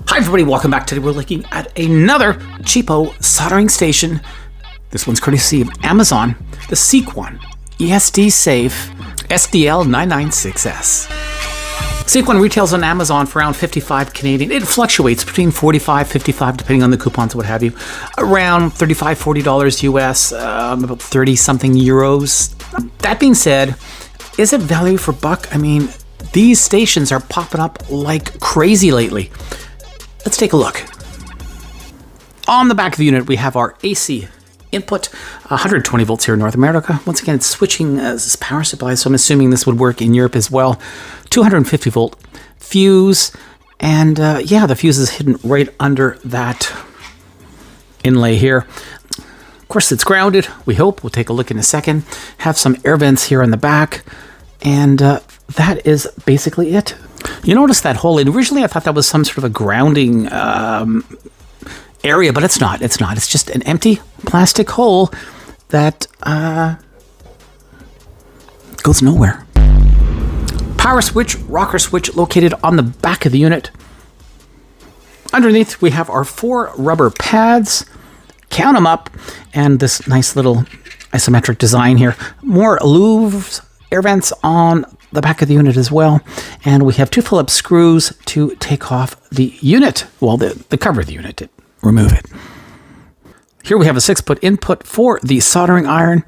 Hi everybody, welcome back. Today we're looking at another cheapo soldering station. This one's courtesy of Amazon, the SEEKONE ESD Safe SDL-996S. SEEKONE retails on Amazon for around 55 Canadian. It fluctuates between 45, 55, depending on the coupons, what have you. Around $35, $40 US, about 30 something euros. That being said, is it value for buck? I mean, these stations are popping up like crazy lately. Let's take a look. On the back of the unit, we have our AC input, 120 volts here in North America. Once again, it's switching as power supply, so I'm assuming this would work in Europe as well. 250 volt fuse, and yeah, the fuse is hidden right under that inlay here. Of course, it's grounded, we hope. We'll take a look in a second. Have some air vents here on the back, and that is basically it. You notice that hole? Originally, I thought that was some sort of a grounding area, but it's not. It's not. It's just an empty plastic hole that goes nowhere. Power switch, rocker switch located on the back of the unit. Underneath, we have our 4 rubber pads. Count them up, and this nice little isometric design here. More louves, air vents on the back of the unit as well, and we have 2 Phillips screws to take off the unit, well, the cover of the unit, to remove it. Here we have a 6-put input for the soldering iron,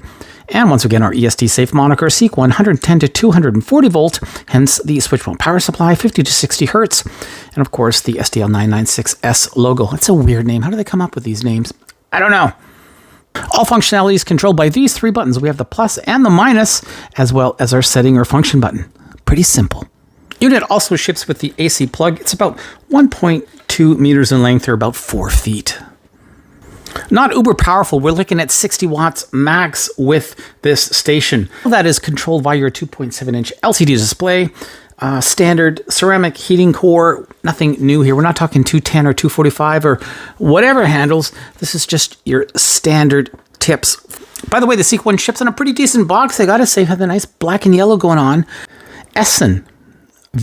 and once again our ESD safe moniker, SEEKONE 110 to 240 volt, hence the switch mode power supply, 50 to 60 hertz, and of course the SDL-996S logo. It's a weird name. How do they come up with these names? I don't know. All functionality is controlled by these 3 buttons. We have the plus and the minus, as well as our setting or function button. Pretty simple. Unit also ships with the AC plug. It's about 1.2 meters in length, or about 4 feet. Not uber powerful. We're looking at 60 watts max with this station. That is controlled by your 2.7-inch LCD display. Standard ceramic heating core, nothing new here. We're not talking 210 or 245 or whatever handles. This is just your standard tips. By the way, the SEEKONE ships in a pretty decent box. I gotta say, have the nice black and yellow going on. Essen,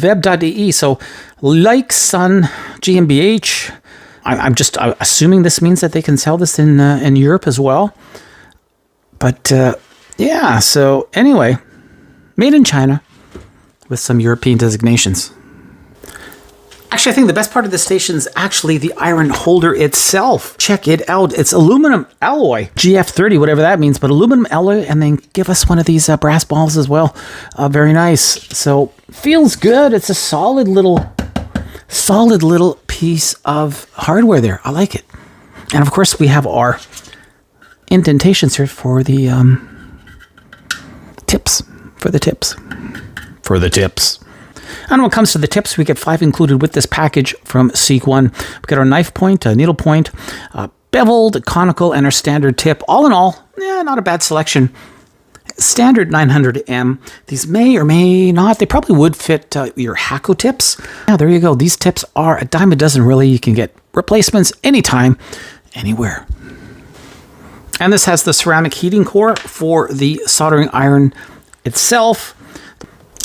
web.de. So like Sun GmbH. I'm just assuming this means that they can sell this in Europe as well. But yeah, so anyway, made in China, with some European designations. Actually, I think the best part of the station is actually the iron holder itself. Check it out. It's aluminum alloy, GF30, whatever that means, but aluminum alloy, and then give us one of these brass balls as well. Very nice. So, feels good. It's a solid little piece of hardware there. I like it. And of course, we have our indentations here for the tips. For the tips. And when it comes to the tips, we get 5 included with this package from SEEKONE. We got our knife point, a needle point, beveled, conical, and our standard tip. All in all, yeah, not a bad selection. Standard 900M. These may or may not. They probably would fit your Hako tips. Yeah, there you go. These tips are a dime a dozen, really. You can get replacements anytime, anywhere. And this has the ceramic heating core for the soldering iron itself.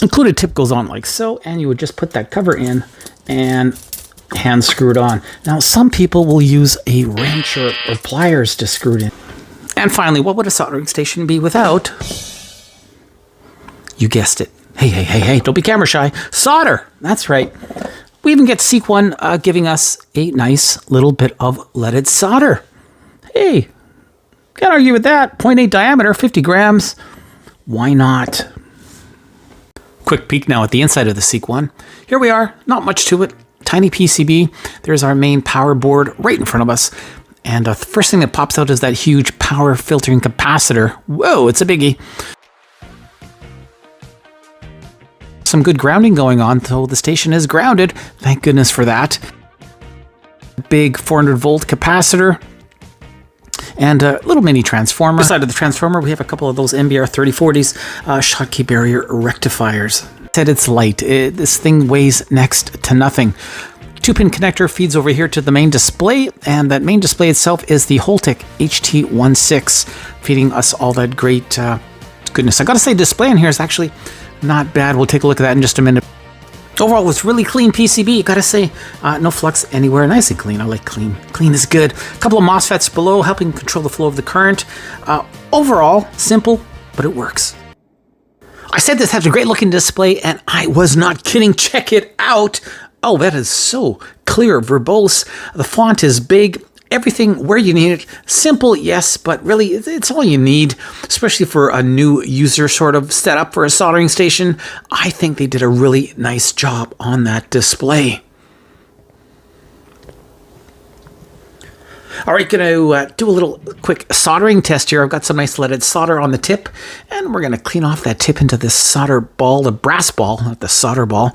Included tip goes on like so, and you would just put that cover in and hand screw it on. Now, some people will use a wrench or pliers to screw it in. And finally, what would a soldering station be without? You guessed it. Hey, don't be camera shy. Solder. That's right. We even get SEEKONE giving us a nice little bit of leaded solder. Hey, can't argue with that. 0.8 diameter, 50 grams. Why not? Quick peek now at the inside of the SEEKONE. Here we are, not much to it. Tiny PCB. There's our main power board right in front of us. And the first thing that pops out is that huge power filtering capacitor. Whoa, it's a biggie. Some good grounding going on, so the station is grounded. Thank goodness for that. Big 400 volt capacitor. And a little mini transformer. Beside of the transformer, we have a couple of those MBR 3040s Schottky barrier rectifiers. Said it's light. This thing weighs next to nothing. 2-pin connector feeds over here to the main display, and that main display itself is the Holtec HT16, feeding us all that great goodness. I gotta say, display in here is actually not bad. We'll take a look at that in just a minute. Overall, it's really clean PCB. You gotta say, no flux anywhere. Nice and clean. I like clean. Clean is good. A couple of MOSFETs below, helping control the flow of the current. Overall, simple, but it works. I said this has a great looking display, and I was not kidding. Check it out. Oh, that is so clear, verbose. The font is big. Everything where you need it. Simple, yes, but really it's all you need, especially for a new user sort of setup for a soldering station. I think they did a really nice job on that display. All right, going to do a little quick soldering test here. I've got some nice leaded solder on the tip, and we're going to clean off that tip into this solder ball, the brass ball, not the solder ball.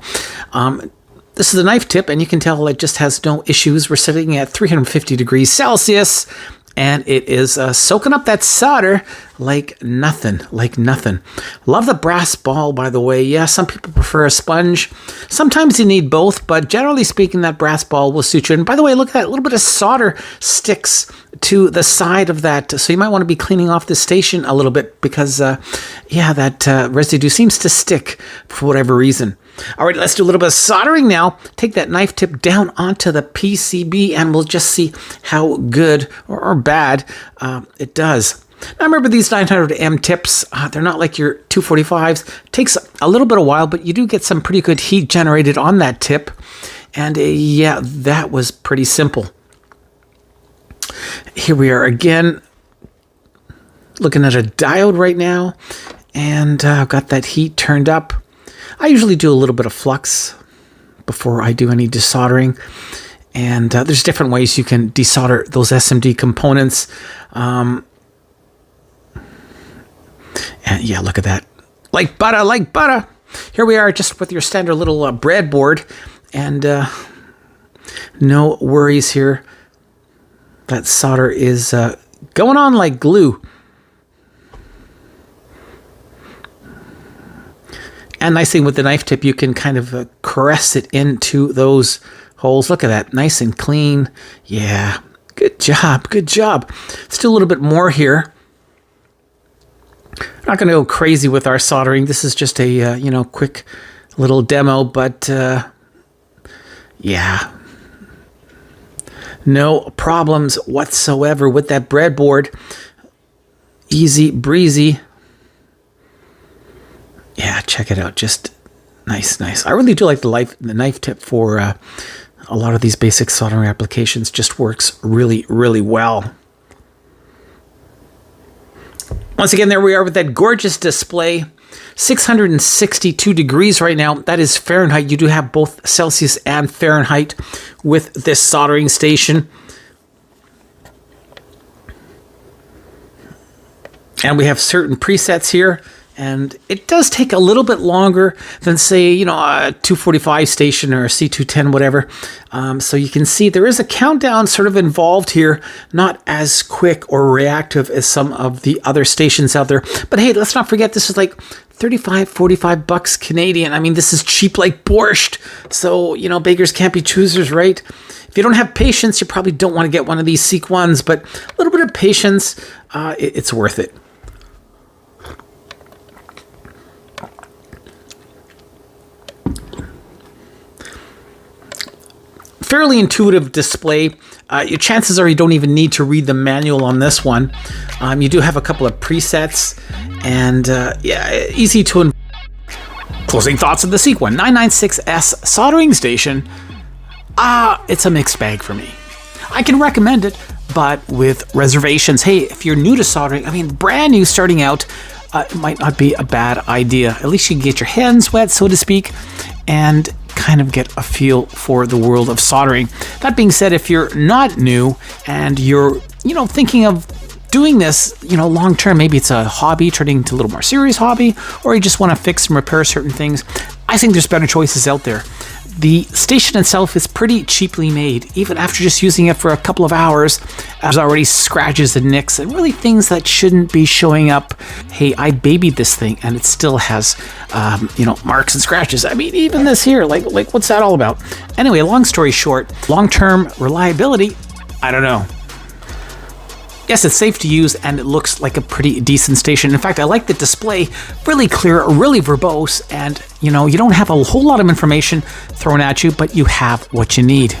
This is a knife tip, and you can tell it just has no issues. We're sitting at 350 degrees Celsius, and it is soaking up that solder like nothing, Love the brass ball, by the way. Yeah, some people prefer a sponge. Sometimes you need both, but generally speaking, that brass ball will suit you. And by the way, look at that, a little bit of solder sticks to the side of that. So you might want to be cleaning off the station a little bit because, yeah, that residue seems to stick for whatever reason. All right, let's do a little bit of soldering now. Take that knife tip down onto the PCB, and we'll just see how good or bad it does. Now, remember these 900M tips, they're not like your 245s. Takes a little bit of while, but you do get some pretty good heat generated on that tip. And yeah, that was pretty simple. Here we are again, looking at a diode right now, and I've got that heat turned up. I usually do a little bit of flux before I do any desoldering, and there's different ways you can desolder those SMD components. And yeah, look at that. Like butter. Here we are just with your standard little breadboard, and no worries here. That solder is going on like glue. And nice thing with the knife tip, you can kind of caress it into those holes. Look at that, nice and clean. Yeah, good job. Let's do a little bit more here. I'm not going to go crazy with our soldering. This is just a quick little demo, but yeah, no problems whatsoever with that breadboard. Easy breezy. Yeah, check it out. Just nice. I really do like the knife tip for a lot of these basic soldering applications. Just works really well. Once again, there we are with that gorgeous display. 662 degrees right now. That is Fahrenheit. You do have both Celsius and Fahrenheit with this soldering station. And we have certain presets here. And it does take a little bit longer than, say, a 245 station or a C210, whatever. So you can see there is a countdown sort of involved here, not as quick or reactive as some of the other stations out there. But hey, let's not forget, this is like 35, 45 bucks Canadian. I mean, this is cheap like borscht. So, beggars can't be choosers, right? If you don't have patience, you probably don't want to get one of these Seek ones, but a little bit of patience, it's worth it. Fairly intuitive display. Your chances are you don't even need to read the manual on this one. You do have a couple of presets, and yeah, easy to. Closing thoughts on the SEEKONE 996S soldering station. It's a mixed bag for me. I can recommend it, but with reservations. Hey, if you're new to soldering, I mean, brand new starting out, it might not be a bad idea. At least you can get your hands wet, so to speak, and kind of get a feel for the world of soldering. That being said, if you're not new and you're, thinking of doing this, long term, maybe it's a hobby turning into a little more serious hobby, or you just want to fix and repair certain things, I think there's better choices out there. The station itself is pretty cheaply made. Even after just using it for a couple of hours, there's already scratches and nicks and really things that shouldn't be showing up. Hey, I babied this thing and it still has, marks and scratches. I mean, even this here, like what's that all about? Anyway, long story short, long-term reliability, I don't know. Yes, it's safe to use and it looks like a pretty decent station. In fact, I like the display, really clear, really verbose, and you don't have a whole lot of information thrown at you, but you have what you need.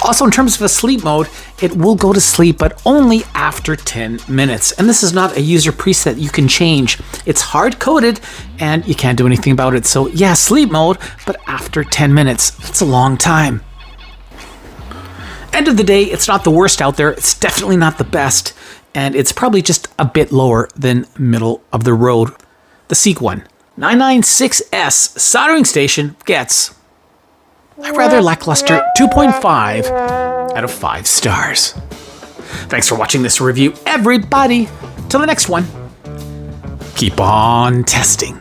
Also, in terms of a sleep mode, it will go to sleep, but only after 10 minutes. And this is not a user preset you can change. It's hard-coded, and you can't do anything about it. So yeah, sleep mode, but after 10 minutes. That's a long time. End of the day, it's not the worst out there. It's definitely not the best, and it's probably just a bit lower than middle of the road. The SEEKONE 996S soldering station gets a rather lackluster 2.5 out of 5 stars. Thanks for watching this review, everybody. Till the next one, keep on testing.